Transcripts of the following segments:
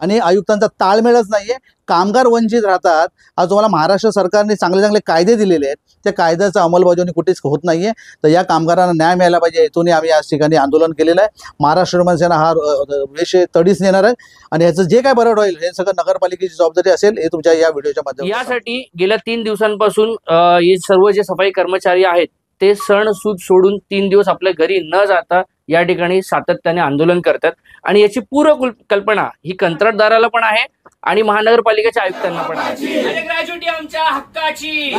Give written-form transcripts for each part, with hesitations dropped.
आणि आयुक्तांचा ताळमेळच नाहीये, कामगार वंचित राहतात। आज तुम्हाला महाराष्ट्र सरकारने चांगले चांगले कायदे दिलेले आहेत, त्या कायद्याचा अंमलबजावणी कुठेच होत नाहीये। तर या कामगारांना न्याय मिळाला पाहिजे हेतूने आम्ही आज ठिकाणी आंदोलन केलेलं आहे। महाराष्ट्र मनसेना हा विषय तडीस नेणार आहे आणि याचं जे काय बरं होईल हे सगळं नगरपालिकेची जबाबदारी असेल, हे तुमच्या या व्हिडिओच्या माध्यमातून यासाठी गेल्या 3 दिवसांपासून हे सर्व जे सफाई कर्मचारी आहेत ते सण सूद सोडून 3 दिवस आपल्या घरी न जाता या ठिकाणी सातत्याने आंदोलन करतात आणि याची पूर्ण कल्पना ही कंत्राटदाराला पण आहे आणि महानगरपालिकेच्या आयुक्तांना पण आहे। ग्रॅज्युटी आमच्या हक्काची,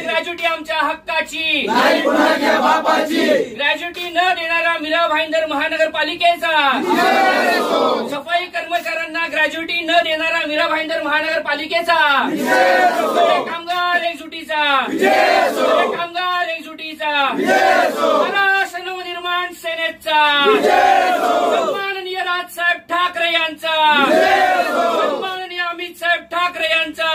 ग्रॅज्युटी आमच्या हक्काची, ग्रॅज्युटी न देणारा मीरा भाईंदर महानगरपालिकेचा, सफाई कर्मचाऱ्यांना ग्रॅज्युटी न देणारा मीरा भाईंदर महानगरपालिकेचा, कामगार एकजुटीचा, कामगार एकजुटीचा, महाराष्ट्र नवनिर्माण सेनेचा, सन्माननीय राजसाहेब ठाकरे यांचा, सन्माननीय अमित साहेब ठाकरे यांचा।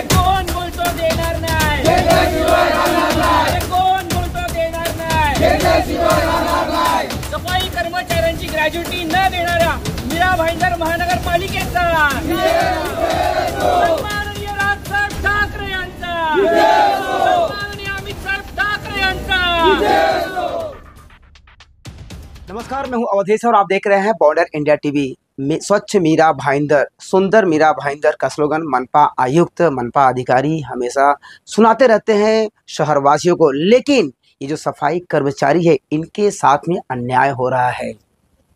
कोण बोलतो देणार नाही, कोण बोलतो देणार नाही, सफाई कर्मचाऱ्यांची ग्रॅज्युटी न देणाऱ्या मीरा भाईंदर महानगरपालिकेचा, सन्माननीय राजसाहेब ठाकरे यांचा, सन्माननीय अमित साहेब ठाकरे यांचा। नमस्कार, मैं हूं अवधेश और आप देख रहे हैं बॉर्डर इंडिया टीवी। स्वच्छ मीरा भाईंदर, सुंदर मीरा भाईंदर का स्लोगन मनपा आयुक्त, मनपा अधिकारी हमेशा सुनाते रहते हैं शहरवासियों को, लेकिन ये जो सफाई कर्मचारी है इनके साथ में अन्याय हो रहा है।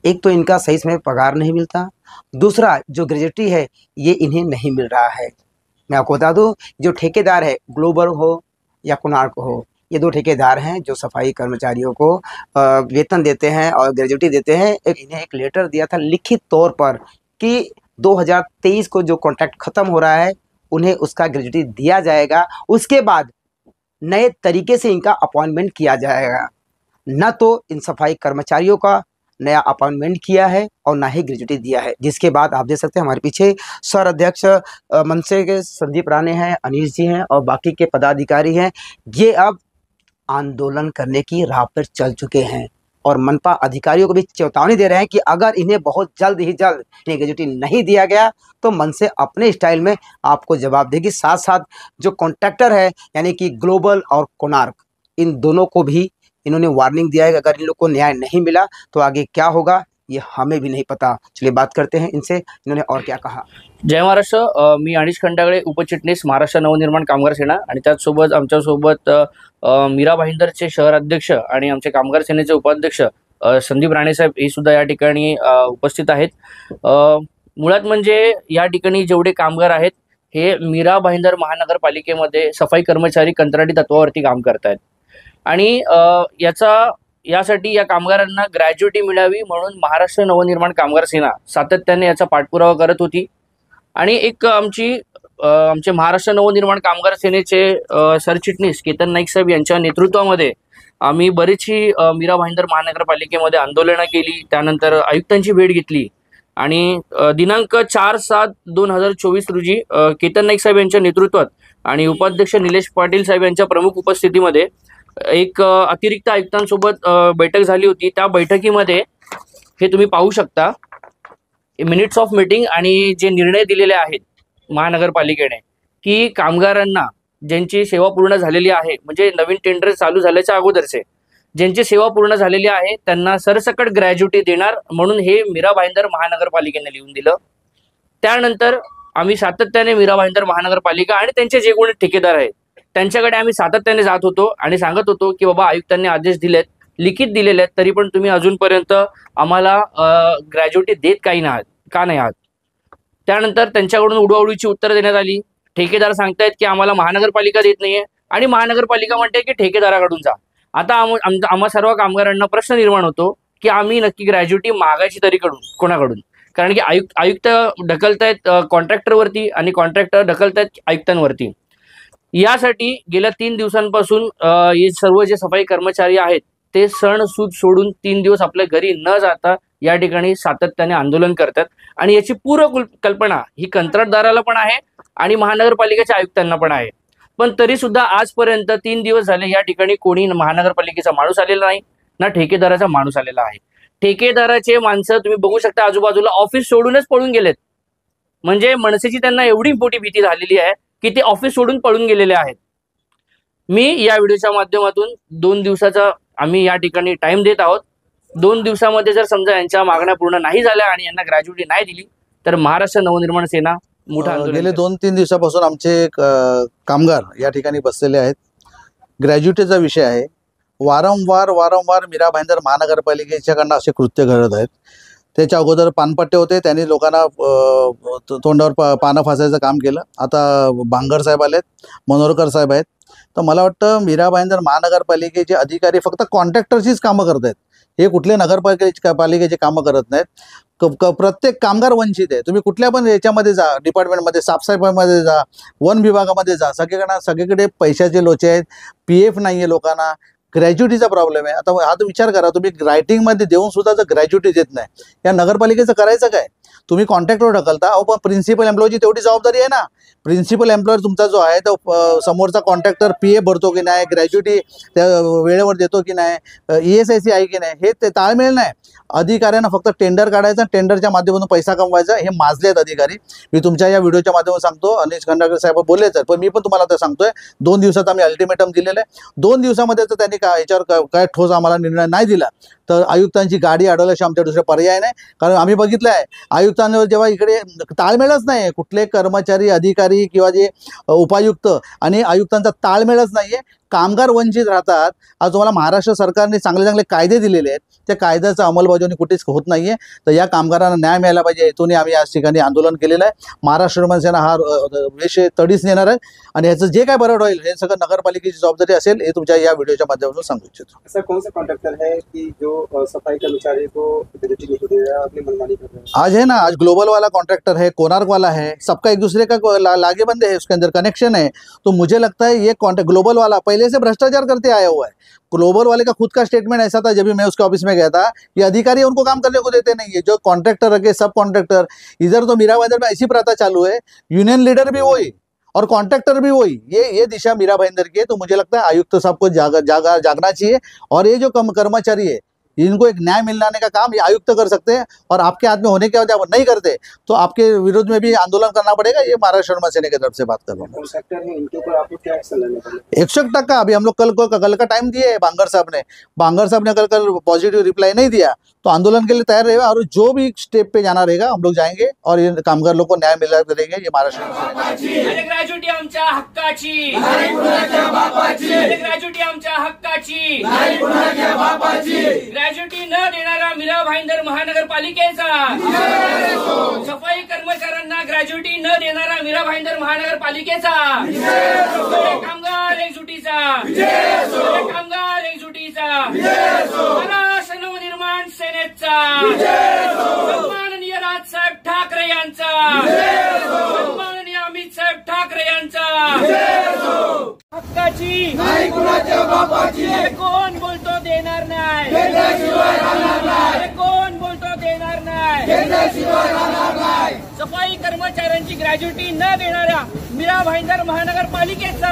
एक तो इनका सही समय पगार नहीं मिलता, दूसरा जो ग्रेजुटी है ये इन्हें नहीं मिल रहा है। मैं आपको बता दूं, जो ठेकेदार है ग्लोबल हो या कोणार्क हो, ये 2 ठेकेदार हैं जो सफाई कर्मचारियों को वेतन देते हैं और ग्रेजुटी देते हैं। इन्हें एक लेटर दिया था लिखित तौर पर कि 2023 को जो कॉन्ट्रैक्ट ख़त्म हो रहा है उन्हें उसका ग्रेजुटी दिया जाएगा, उसके बाद नए तरीके से इनका अपॉइंटमेंट किया जाएगा। न तो इन सफाई कर्मचारियों का नया अपॉइंटमेंट किया है और ना ही ग्रेजुटी दिया है, जिसके बाद आप देख सकते हैं हमारे पीछे सर अध्यक्ष मनसे के संदीप राणे हैं, अनीश जी हैं और बाकी के पदाधिकारी हैं। ये अब आंदोलन करने की राह पर चल चुके हैं और मनपा अधिकारियों को भी चेतावनी दे रहे हैं कि अगर इन्हें बहुत जल्द ही जल्द इन्हें ग्रेजुटी नहीं दिया गया तो मनसे अपने स्टाइल में आपको जवाब देगी। साथ साथ जो कॉन्ट्रैक्टर है यानी कि ग्लोबल और कोणार्क, इन दोनों को भी इन्होंने वार्निंग दिया है कि अगर इन लोग को न्याय नहीं मिला तो आगे क्या होगा ये हमें भी नहीं पता। चलिए बात करते हैं इनसे, इन्होंने और क्या कहा। जय महाराष्ट्र, मी अनिश खंडागळे, उपचिटणीस महाराष्ट्र नवनिर्माण कामगार सेना आणि त्याचसोबत आमच्यासोबत मीरा भाईंदरचे शहर अध्यक्ष आणि आमचे कामगार सेनेचे उपाध्यक्ष संदीप राणे साहेब हे सुद्धा या ठिकाणी उपस्थित आहेत। मुळात म्हणजे या ठिकाणी जेवढे कामगार आहेत हे मीरा भाईंदर महानगरपालिकेमध्ये सफाई कर्मचारी कंत्राटी तत्वावरती काम करतायत आणि यासाठी या कामगारांना ग्रॅज्युटी मिळावी म्हणून महाराष्ट्र नवनिर्माण कामगार सेना सातत्याने याचा पाठपुरावा करत होती आणि एक आमचे महाराष्ट्र नवनिर्माण कामगार सेनेचे सरचिटणीस केतन नाईक साहेब यांच्या नेतृत्वामध्ये आम्ही बरीचशी मीरा भाईंदर महानगरपालिकेमध्ये आंदोलनं केली, त्यानंतर आयुक्तांची भेट घेतली आणि दिनांक 4/7/2024 रोजी केतन नाईक साहेब यांच्या नेतृत्वात आणि उपाध्यक्ष निलेश पाटील साहेब यांच्या प्रमुख उपस्थितीमध्ये एक अतिरिक्त आयुक्तांसोबत बैठक झाली होती। त्या बैठकीमध्ये हे तुम्ही पाहू शकता मिनिट्स ऑफ मीटिंग आणि जे निर्णय दिलेले आहेत महानगरपालिकेने की कामगारांना ज्यांची सेवा पूर्ण झालेली आहे, म्हणजे नवीन टेंडर चालू झाल्याच्या अगोदरचे ज्यांची सेवा पूर्ण झालेली आहे त्यांना सरसकट ग्रॅज्युटी देणार म्हणून हे मीरा भाईंदर महानगरपालिकेने लिहून दिलं। त्यानंतर आम्ही सातत्याने मीरा भाईंदर महानगरपालिका आणि त्यांचे जे कोणी ठेकेदार आहेत त्यांच्याकडे आम्ही सातत्याने जात होतो आणि सांगत होतो की बाबा आयुक्तांनी आदेश दिलेत, लिखित दिलेले आहेत, तरी पण तुम्ही अजूनपर्यंत आम्हाला ग्रॅज्युटी देत का नाही आहात। त्यानंतर त्यांच्याकडून उडवाउडवीची उत्तर देण्यात आली। ठेकेदार सांगतायत की आम्हाला महानगरपालिका देत नाहीये आणि महानगरपालिका म्हणते की ठेकेदाराकडून जा। आता आम्हा सर्व कामगारांना प्रश्न निर्माण होतो की आम्ही नक्की ग्रॅज्युटी मागायची तरी कोणाकडून, कारण की आयुक्त ढकलतायत कॉन्ट्रॅक्टरवरती आणि कॉन्ट्रॅक्टर ढकलतायत आयुक्तांवरती। यासाठी गेल्या 3 दिवसांपासून हे सर्व जे सफाई कर्मचारी आहेत ते सण सूद सोडून 3 दिवस आपल्या घरी न जाता या ठिकाणी सातत्याने आंदोलन करतात आणि याची पूर्ण कल्पना ही कंत्राटदाराला पण आहे आणि महानगरपालिकेच्या आयुक्तांना पण आहे. पण तरी सुद्धा आजपर्यंत 3 दिवस झाले या ठिकाणी कोणी महानगरपालिकेचा माणूस आलेला नाही, ना ठेकेदाराचा माणूस आलेला आहे. ठेकेदाराचे माणसं तुम्ही बघू शकता आजूबाजूला ऑफिस सोडूनच पळून गेलेत. म्हणजे मनसेची त्यांना एवढी मोठी भीती झालेली आहे की ते ऑफिस सोडून पळून गेलेले आहेत. मी या व्हिडिओच्या माध्यमातून 2 दिवसाचा आम्ही या ठिकाणी टाइम देत आहोत. 2 दिवसामध्ये जर समजा यांच्या मागण्या पूर्ण नाही झाल्या आणि यांना ग्रॅज्युटी नाही दिली तर महाराष्ट्र नवनिर्माण सेना मोठा आंदोलन गेले 2-3 दिवसापासून आमचे कामगार या ठिकाणी बसलेले आहेत. ग्रॅज्युटीचा विषय आहे. वारंवार मीरा भाईंदर महानगरपालिकेच्याकडनं असे कृत्य घडत आहेत. त्याच्या अगोदर पानपट्टे होते, त्यांनी लोकांना तोंडावर पानं फासायचं काम केलं. आता बांगर साहेब आलेत, मनोरकर साहेब आहेत. तर मला वाटतं मीरा भाईंदर महानगरपालिकेचे अधिकारी फक्त कॉन्ट्रॅक्टरचीच कामं करत आहेत. हे कुठले नगरपालिकेचे कामं करत नाहीत. प्रत्येक कामगार वंचित आहे. तुम्ही कुठल्या पण याच्यामध्ये जा, डिपार्टमेंटमध्ये, साफसफाईमध्ये जा, वन विभागामध्ये जा, सगळीकडे पैशाचे लोचे आहेत. PF नाही आहे लोकांना. ग्रॅज्युटीचा प्रॉब्लेम आहे. आता हा विचार करा, तुम्ही रायटिंगमध्ये देऊन सुद्धा जर ग्रॅज्युटी देत नाही, या नगरपालिकेचं करायचं काय? तुम्ही कॉन्ट्रॅक्टवर ढकलता. अहो पण प्रिन्सिपल एम्प्लॉयची तेवढी जबाबदारी आहे ना. प्रिन्सिपल एम्प्लॉयर तुमचा जो आहे तो समोरचा कॉन्ट्रॅक्टर PF भरतो की नाही, ग्रॅज्युटी त्या वेळेवर देतो की नाही, ESIC आहे की नाही, हे ते ताळमेळ नाही. अधिकाऱ्यांना फक्त टेंडर काढायचं, टेंडरच्या माध्यमातून पैसा कमवायचा. हे माजलेत अधिकारी. मी तुमच्या या व्हिडिओच्या माध्यमातून सांगतो. अनिश खंडागळे साहेब बोललेच आहेत, पण मी पण तुम्हाला ते सांगतोय, 2 दिवसात आम्ही अल्टिमेटम दिलेलं आहे. 2 दिवसामध्ये तर त्यांनी याच्यावर काय ठोस आम्हाला निर्णय नाही दिला तर आयुक्तांची गाडी अडवल्याशिवाय आमच्या दुसरे पर्याय नाही. कारण आम्ही बघितलं आहे आयुक्तांवर जेव्हा इकडे ताळमेळच नाही, कुठले कर्मचारी, अधिकारी किंवा जे उपायुक्त आणि आयुक्तांचा ताळमेळच नाही आहे. कामगार वंचित राहतात. आज तुम्हाला महाराष्ट्र सरकारने चांगले कायदे दिलेले आहेत, त्या कायद्याचा अंमलबजावणी कुठेच होत नाही आहे. तर या कामगारांना न्याय मिळाला पाहिजे, हेतूने आम्ही आज ठिकाणी आंदोलन केलेलं आहे. महाराष्ट्र नवनिर्माण सेना हा विषय तडीच नेणार आहे आणि ह्याचं जे काय बरं होईल हे सगळं नगरपालिकेची जबाबदारी असेल, हे तुमच्या या व्हिडिओच्या माध्यमातून सांगू इच्छितो. ऐसा कौन सा कॉन्ट्रैक्टर है कि जो सफाई कर्मचारी को ग्रेजुटी नहीं दे रहा, अपनी मनमानी कर रहा है? आज है ना, आज ग्लोबल वाला कॉन्ट्रैक्टर है, कोणार्क वाला है, सबका एक दूसरे का लागे बंदे है, उसके अंदर कनेक्शन है. तो मुझे लगता है ये ग्लोबल वाला पहले से भ्रष्टाचार करते आया हुआ है. ग्लोबल वाले का खुद का स्टेटमेंट ऐसा था, जब भी मैं उसके ऑफिस में गया था, ये अधिकारी उनको काम करने को देते नहीं है. जो कॉन्ट्रैक्टर रखे, सब कॉन्ट्रैक्टर, इधर तो मीरा भाईंदर में ऐसी प्रथा चालू है, यूनियन लीडर भी वही और कॉन्ट्रैक्टर भी वही. ये दिशा मीरा भाईंदर की है. तो मुझे लगता है आयुक्त साहब को जागना चाहिए और ये जो कर्मचारी है इनको एक न्याय मिलाने का काम ये आयुक्त कर सकते हैं. और आपके हाथ में होने के बाद आप नहीं करते तो आपके विरोध में भी आंदोलन करना पड़ेगा. ये महाराष्ट्र नवनिर्माण सेना की तरफ से बात कर रहा हूँ. कॉन्ट्रैक्टर है, इनके ऊपर आपको क्या एक्शन लेना पड़ेगा? 100% अभी हम लोग कल का टाइम दिए है. बांगर साहब ने कल पॉजिटिव रिप्लाई नहीं दिया तो आंदोलन के लिए तैयार रहेगा और जो भी स्टेप पे जाना रहेगा हम लोग जाएंगे और ये कामगार लोग को न्याय मिला करेंगे. ये महाराष्ट्र ग्रॅज्युटी आमच्या हक्काची, ग्रॅज्युटी आमच्या हक्काची, ग्रॅज्युटी न देणारा मीरा भाईंदर महानगरपालिकेचा, सफाई कर्मचाऱ्यांना ग्रॅज्युटी न देणारा मीरा भाईंदर महानगरपालिकेचा, कामगार एकजुटीचा, कामगार एकजुटीचा, महाराष्ट्र नवनिर्माण सेनेचा, सन्माननीय राजसाहेब ठाकरे यांचा, सन्माननीय अमित साहेब ठाकरे यांचा, हक्काची नाही कुणाच्या बापाची, कोण बोलतो देणार नाही, कोण बोलतो देणार नाही, सफाई कर्मचाऱ्यांची ग्रॅज्युटी न देणाऱ्या मीरा भाईंदर महानगरपालिकेचा